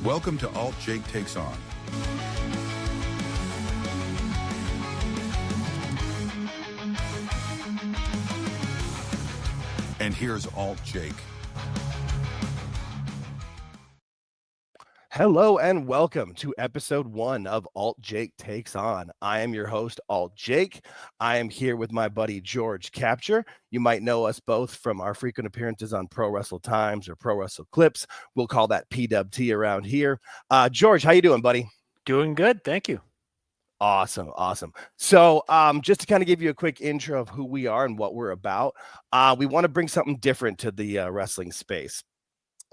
Welcome to AltJake Takes On. And here's AltJake. Hello and welcome to episode 1 of AltJake Takes On. I am your host, AltJake. I am here with my buddy George Capture. You might know us both from our frequent appearances on Pro Wrestle Times or Pro Wrestle Clips. We'll call that PWT around here. George, how you doing, buddy? Doing good, thank you. Awesome. So just to kind of give you a quick intro of who we are and what we're about, we want to bring something different to the wrestling space.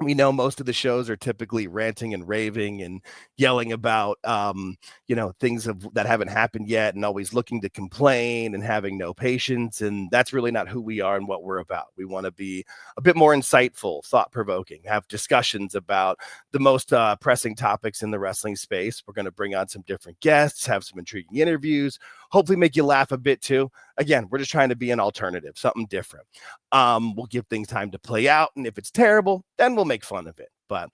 We know most of the shows are typically ranting and raving and yelling about, things that haven't happened yet and always looking to complain and having no patience. And that's really not who we are and what we're about. We want to be a bit more insightful, thought-provoking, have discussions about the most pressing topics in the wrestling space. We're going to bring on some different guests, have some intriguing interviews, hopefully make you laugh a bit too. Again, we're just trying to be an alternative, something different. We'll give things time to play out. And if it's terrible, then we'll make fun of it. But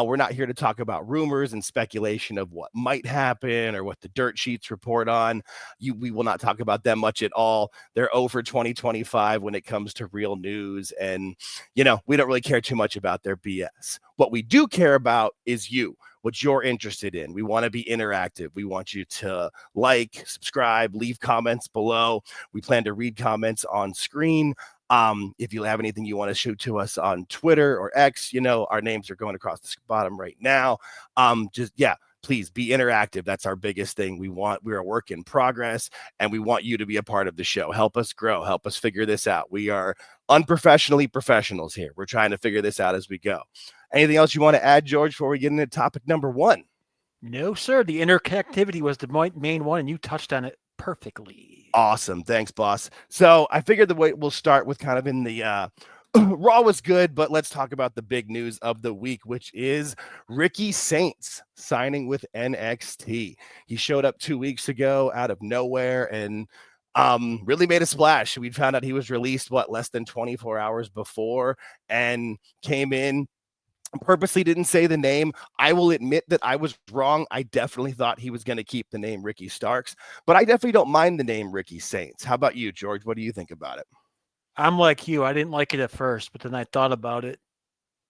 we're not here to talk about rumors and speculation of what might happen or what the dirt sheets report on. We will not talk about them much at all. They're over 2025 when it comes to real news. And, we don't really care too much about their BS. What we do care about is you, what you're interested in. We want to be interactive. We want you to like, subscribe, leave comments below. We plan to read comments on screen. If you have anything you want to shoot to us on Twitter or X, our names are going across the bottom right now. Please be interactive. That's our biggest thing. We're a work in progress, and we want you to be a part of the show. Help us grow. Help us figure this out. We are unprofessionally professionals here. We're trying to figure this out as we go. Anything else you want to add, George, before we get into topic number 1? No, sir. The interconnectivity was the main one, and you touched on it perfectly. Awesome. Thanks, boss. So I figured the way we'll start with kind of in the Raw was good, but let's talk about the big news of the week, which is Ricky Saints signing with NXT. He showed up 2 weeks ago out of nowhere and really made a splash. We found out he was released, less than 24 hours before, and came in. Purposely didn't say the name. I will admit that I was wrong. I definitely thought he was going to keep the name Ricky Starks, but I definitely don't mind the name Ricky Saints. How about you, George? What do you think about it? I'm like you. I didn't like it at first, but then I thought about it,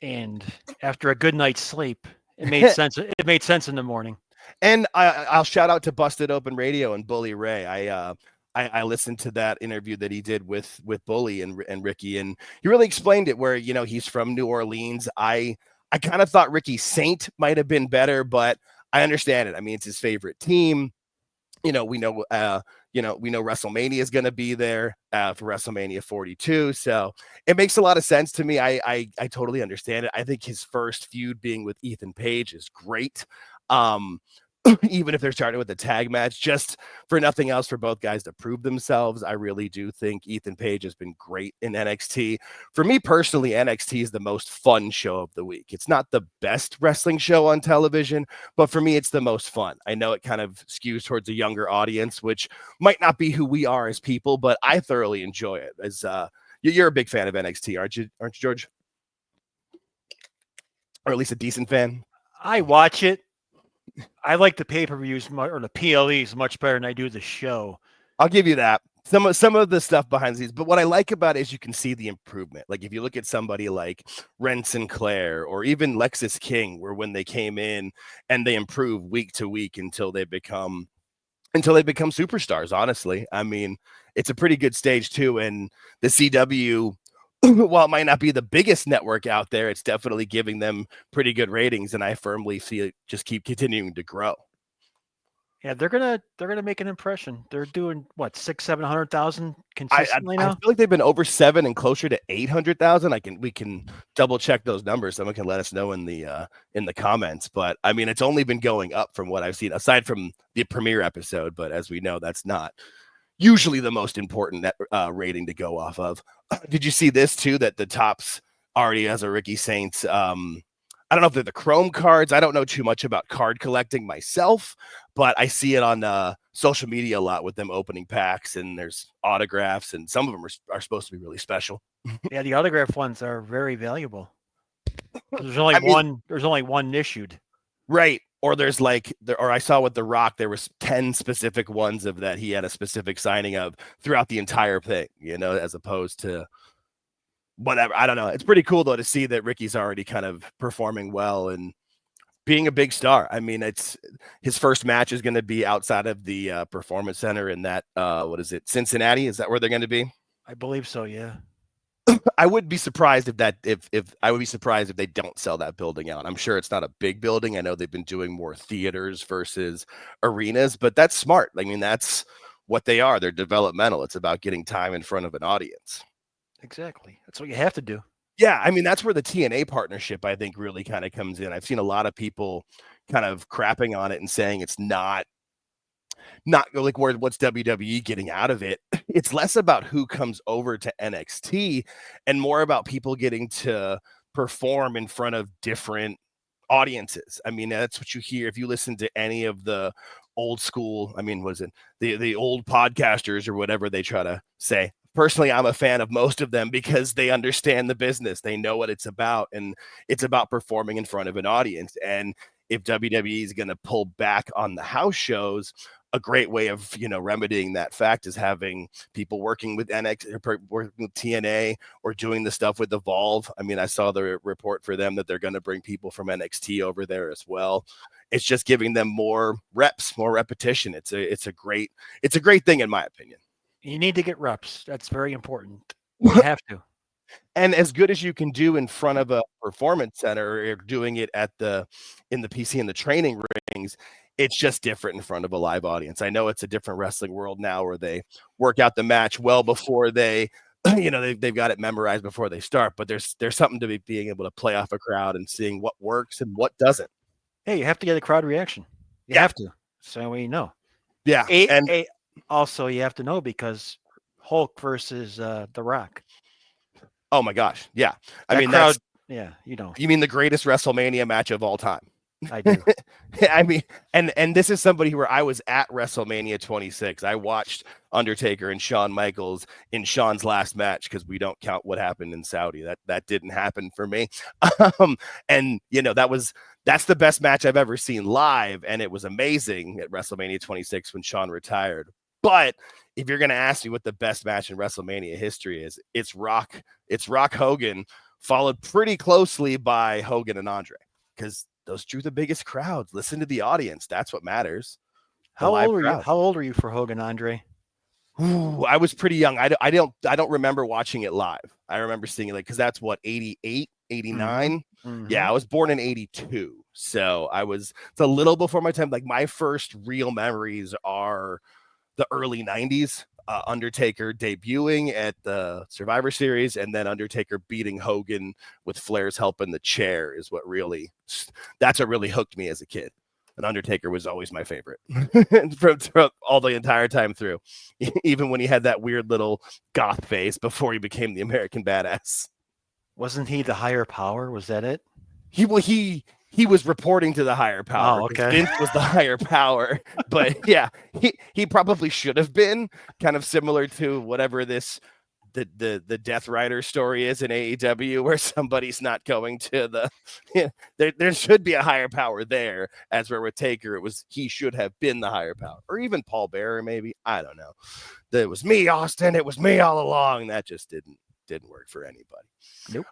and after a good night's sleep, it made sense. It made sense in the morning. And I'll shout out to Busted Open Radio and Bully Ray. I listened to that interview that he did with Bully and Ricky, and he really explained it where, he's from New Orleans. I kind of thought Ricky Saint might have been better, but I understand it. I mean, it's his favorite team. We know WrestleMania is going to be there for WrestleMania 42. So it makes a lot of sense to me. I totally understand it. I think his first feud being with Ethan Page is great. Even if they're starting with a tag match, just for nothing else, for both guys to prove themselves. I really do think Ethan Page has been great in NXT. For me personally, NXT is the most fun show of the week. It's not the best wrestling show on television, but for me, it's the most fun. I know it kind of skews towards a younger audience, which might not be who we are as people, but I thoroughly enjoy it. As you're a big fan of NXT, aren't you, George? Or at least a decent fan? I watch it. I like the pay-per-views or the PLEs much better than I do the show. I'll give you that. Some of the stuff behind the scenes, but what I like about it is you can see the improvement. Like if you look at somebody like Ren Sinclair or even Lexis King, where when they came in and they improve week to week until they become superstars. Honestly, I mean, it's a pretty good stage too. And the CW, while it might not be the biggest network out there, it's definitely giving them pretty good ratings, and I firmly see it just keep continuing to grow. Yeah, they're gonna make an impression. They're doing what, 600,000-700,000 consistently now. I feel like they've been over 7 and closer to 800,000. We can double check those numbers. Someone can let us know in the comments. But I mean, it's only been going up from what I've seen, aside from the premiere episode. But as we know, that's not usually the most important rating to go off of. Did you see this too? That the Tops already has a Ricky Saints. I don't know if they're the Chrome cards. I don't know too much about card collecting myself, but I see it on social media a lot with them opening packs, and there's autographs, and some of them are supposed to be really special. Yeah, the autograph ones are very valuable. There's only one issued. Right. Or there's like, or I saw with The Rock, there was 10 specific ones of that he had a specific signing of throughout the entire thing, you know, as opposed to whatever. I don't know. It's pretty cool though to see that Ricky's already kind of performing well and being a big star. I mean, it's his first match is going to be outside of the Performance Center in that, what is it, Cincinnati? Is that where they're going to be? I believe so, yeah. I would be surprised if I would be surprised if they don't sell that building out. I'm sure it's not a big building. I know they've been doing more theaters versus arenas, but that's smart. I mean, that's what they are. They're developmental. It's about getting time in front of an audience. Exactly. That's what you have to do. Yeah, I mean, that's where the TNA partnership, I think, really kind of comes in. I've seen a lot of people kind of crapping on it and saying it's not like what's WWE getting out of it. It's less about who comes over to NXT and more about people getting to perform in front of different audiences. I mean, that's what you hear if you listen to any of the old school, I mean, was it the old podcasters or whatever they try to say. Personally, I'm a fan of most of them because they understand the business. They know what it's about, and it's about performing in front of an audience. And if WWE is going to pull back on the house shows, a great way of, you know, remedying that fact is having people working with NXT or working with TNA or doing the stuff with Evolve. I mean, I saw the report for them that they're going to bring people from NXT over there as well. It's just giving them more reps, more repetition. It's a great thing in my opinion. You need to get reps. That's very important. You have to. And as good as you can do in front of a performance center or doing it in the PC and the training rings, it's just different in front of a live audience. I know it's a different wrestling world now where they work out the match well before they, you know, they've got it memorized before they start, but there's something to being able to play off a crowd and seeing what works and what doesn't. Hey, you have to get a crowd reaction. You have to. So we know. Yeah. Also, you have to know because Hulk versus The Rock. Oh my gosh. Yeah. I mean, crowd, yeah, you know. You mean the greatest WrestleMania match of all time? I do. I mean, and this is somebody where I was at WrestleMania 26. I watched Undertaker and Shawn Michaels in Shawn's last match because we don't count what happened in Saudi. That didn't happen for me. And you know, that's the best match I've ever seen live, and it was amazing at WrestleMania 26 when Shawn retired. But if you're going to ask me what the best match in WrestleMania history is, it's Rock Hogan, followed pretty closely by Hogan and Andre, because those drew the biggest crowds. Listen to the audience. That's what matters. How old are you for Hogan Andre? Ooh, I was pretty young. I don't remember watching it live. I remember seeing it because that's what, 88, 89. Mm-hmm. Yeah, I was born in 82. So it's a little before my time. Like my first real memories are the early 90s, Undertaker debuting at the Survivor Series, and then Undertaker beating Hogan with Flair's help in the chair is what really hooked me as a kid. And Undertaker was always my favorite from all the entire time through, even when he had that weird little goth face before he became the American Badass. Wasn't he the higher power? Was that it? He was reporting to the higher power. Oh, okay. Vince was the higher power, but yeah, he probably should have been kind of similar to whatever the Death Rider story is in AEW, where somebody's not going to there should be a higher power there, as where with Taker he should have been the higher power, or even Paul Bearer maybe. I don't know. It was me, Austin. It was me all along. That just didn't work for anybody. Nope.